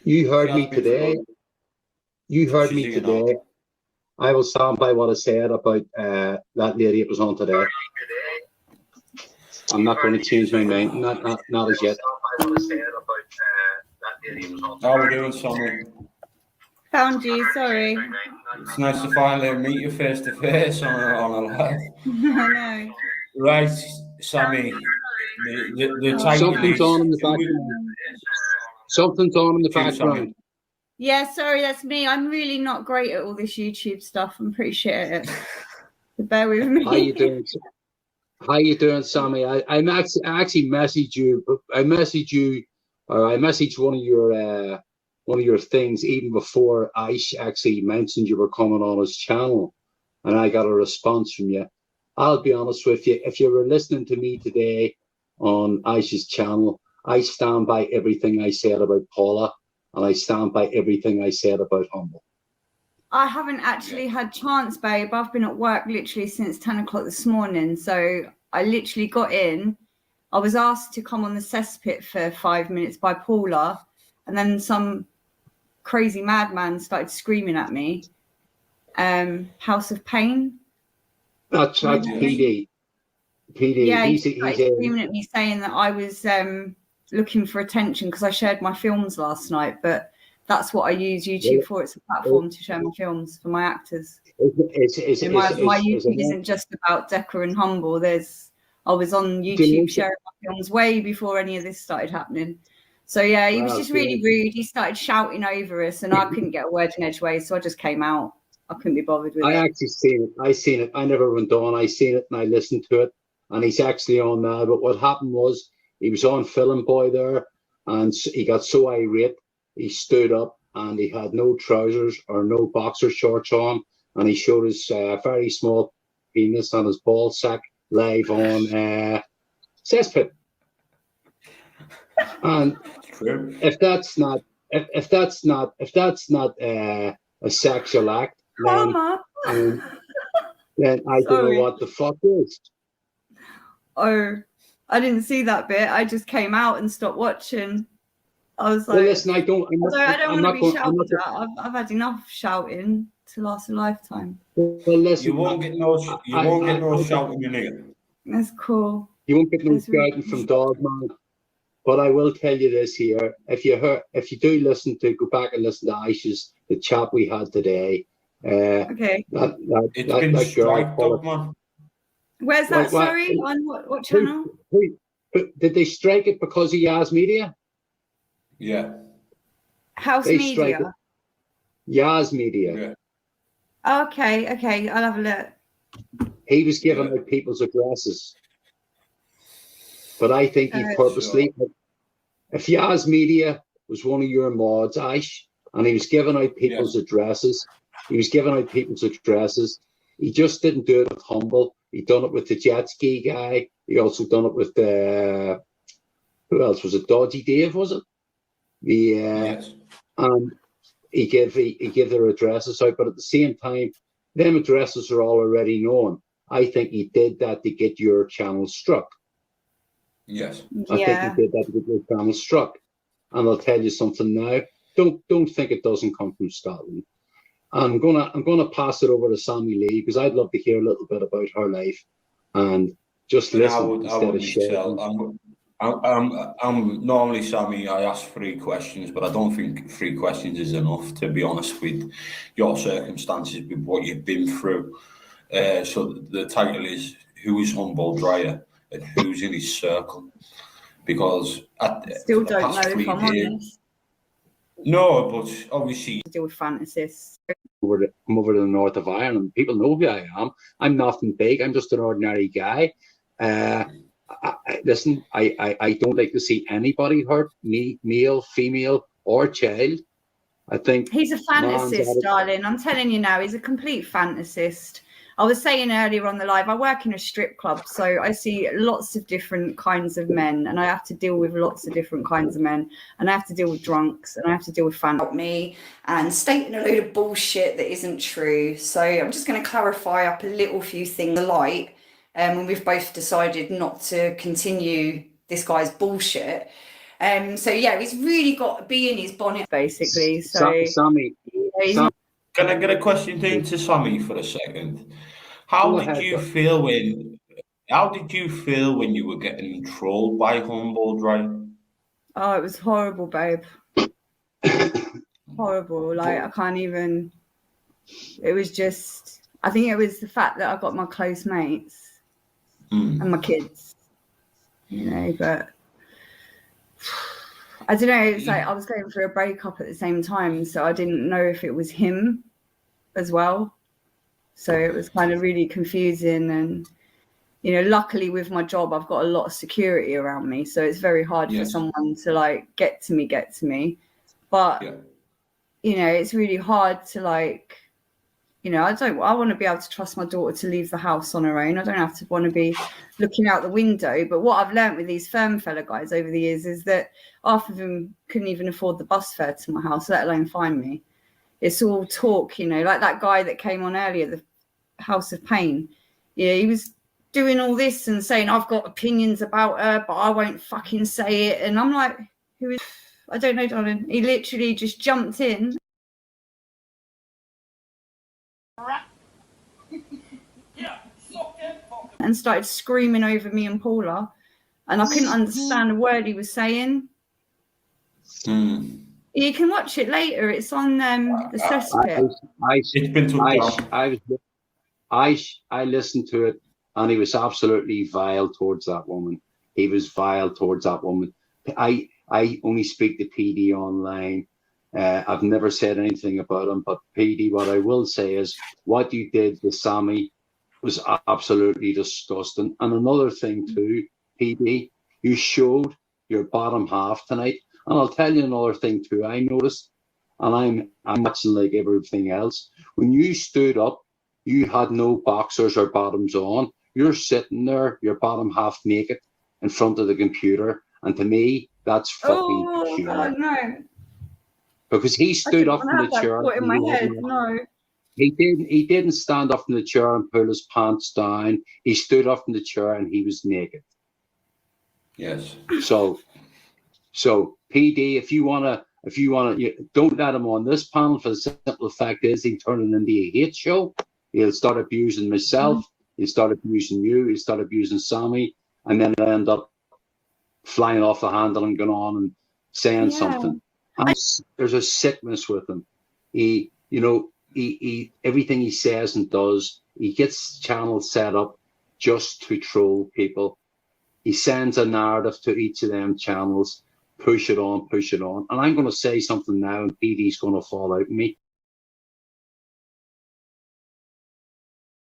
You She heard has me been today. through. You heard She's me here now. today. I will stand by what I said about that lady that was on today. I'm not going to change my mind. Not as yet. How are we doing, Sammeee? Found you, sorry. It's nice to finally meet you face to face on a live. I know. Right, Sammeee. The title Something's is on in the background. Something's on in the background. Yeah, sorry, that's me. I'm really not great at all this YouTube stuff. I'm pretty shit at it. So bear with me. How you doing? How you doing, Sammy? I actually messaged you. I messaged you, or I messaged one of your things even before I actually mentioned you were coming on his channel, and I got a response from you. I'll be honest with you. If you were listening to me today on Aisha's channel, I stand by everything I said about Paula, and I stand by everything I said about Humble. I haven't actually had chance, babe. I've been at work literally since 10 o'clock this morning. So I literally got in. I was asked to come on the cesspit for 5 minutes by Paula. And then some crazy madman started screaming at me. House of Pain. That's PD. PD. Yeah, he's screaming at me saying that I was looking for attention because I shared my films last night. But that's what I use YouTube for. It's a platform to share my films for my actors. My YouTube isn't just about Decca and Humble. I was on YouTube sharing my films way before any of this started happening. So yeah, he was just really rude. He started shouting over us, and I couldn't get a word in edgeways, so I just came out. I couldn't be bothered with it. I actually seen it. I never went on. I seen it and I listened to it, and he's actually on now. But what happened was he was on Film Boy there, and he got so irate. He stood up and he had no trousers or no boxer shorts on, and he showed his very small penis and his ball sack live on cesspit. And if that's not a sexual act, then I don't know what the fuck is. Oh, I didn't see that bit. I just came out and stopped watching. I was like, well, listen, I don't want to be shouted at. I've had enough shouting to last a lifetime. Well, listen, you won't get no shouting in here. That's cool. You won't get no shouting from Dogman. But I will tell you this here: if you do listen to, go back and listen to Aisha's the chat we had today. Okay. It's been striked, Dogman. Where's that? Sorry, on what channel? Did they strike it because of Yaz Media? Yeah. House Media. Yaz Media. Yeah. Okay, I'll have a look. He was giving out people's addresses, but I think he purposely. Sure. If Yaz Media was one of your mods, Aish, and he was giving out people's addresses, he just didn't do it with Humble. He done it with the jet ski guy. He also done it with the who else was it? Dodgy Dave, was it? Yes. And he gave their addresses out, but at the same time, them addresses are all already known. I think he did that to get your channel struck. Yes. I think he did that to get your channel struck. And I'll tell you something now. Don't think it doesn't come from Scotland. I'm gonna pass it over to Sammeee because I'd love to hear a little bit about her life and just listen instead of sharing. I'm normally, Sammeee, I ask 3 questions, but I don't think 3 questions is enough, to be honest, with your circumstances, with what you've been through. So the title is, who is Humble Dryer and who's in his circle? Because still don't know if I'm honest. No, but obviously to deal with fantasists. I'm over to the north of Ireland. People know who I am. I'm nothing big. I'm just an ordinary guy. Listen, I don't like to see anybody hurt, male, female, or child. I think he's a fantasist, darling. I'm telling you now, he's a complete fantasist. I was saying earlier on the live, I work in a strip club, so I see lots of different kinds of men, and I have to deal with lots of different kinds of men, and I have to deal with drunks, and I have to deal with me and stating a load of bullshit that isn't true. So I'm just going to clarify up a little few things when we've both decided not to continue this guy's bullshit. So yeah, he's really got to be in his bonnet, basically. So Sammeee, can I get a question into Sammeee for a second? How did you feel when you were getting trolled by Humble Dry? Oh, it was horrible, babe. Horrible. Like, I can't even. It was just. I think it was the fact that I got my close mates and my kids, you know. But I don't know. It's like I was going through a breakup at the same time, so I didn't know if it was him as well. So it was kind of really confusing. And you know, luckily with my job, I've got a lot of security around me, so it's very hard for someone to like get to me. But you know, it's really hard to like, you know, I want to be able to trust my daughter to leave the house on her own. I don't have to want to be looking out the window. But what I've learned with these firm fella guys over the years is that half of them couldn't even afford the bus fare to my house, let alone find me. It's all talk, you know, like that guy that came on earlier, the House of Pain. Yeah, he was doing all this and saying, I've got opinions about her, but I won't fucking say it. And I'm like, who is... I don't know, darling. He literally just jumped in and started screaming over me and Paula, and I couldn't understand a word he was saying. You can watch it later. It's on the cesspit. I listened to it, and he was absolutely vile towards that woman. He was vile towards that woman. I only speak to PD online. I've never said anything about him, but PD, what I will say is what you did with Sammeee was absolutely disgusting. And another thing too, PD, you showed your bottom half tonight. And I'll tell you another thing too, I noticed, and I'm watching like everything else. When you stood up, you had no boxers or bottoms on. You're sitting there, your bottom half naked in front of the computer. And to me, that's fucking cute. God, no. Because he stood up from the chair. In my head, no. He didn't stand up from the chair and pull his pants down. He stood up from the chair and he was naked. Yes. So PD, if you wanna, don't let him on this panel, for the simple fact is he'll turn it into a hate show. He'll start abusing myself. He'll start abusing you. He'll start abusing Sammeee, and then he'll end up flying off the handle and going on and saying something. And there's a sickness with him. He everything he says and does, he gets channels set up just to troll people. He sends a narrative to each of them channels, push it on. And I'm going to say something now, and PD's going to fall out on me.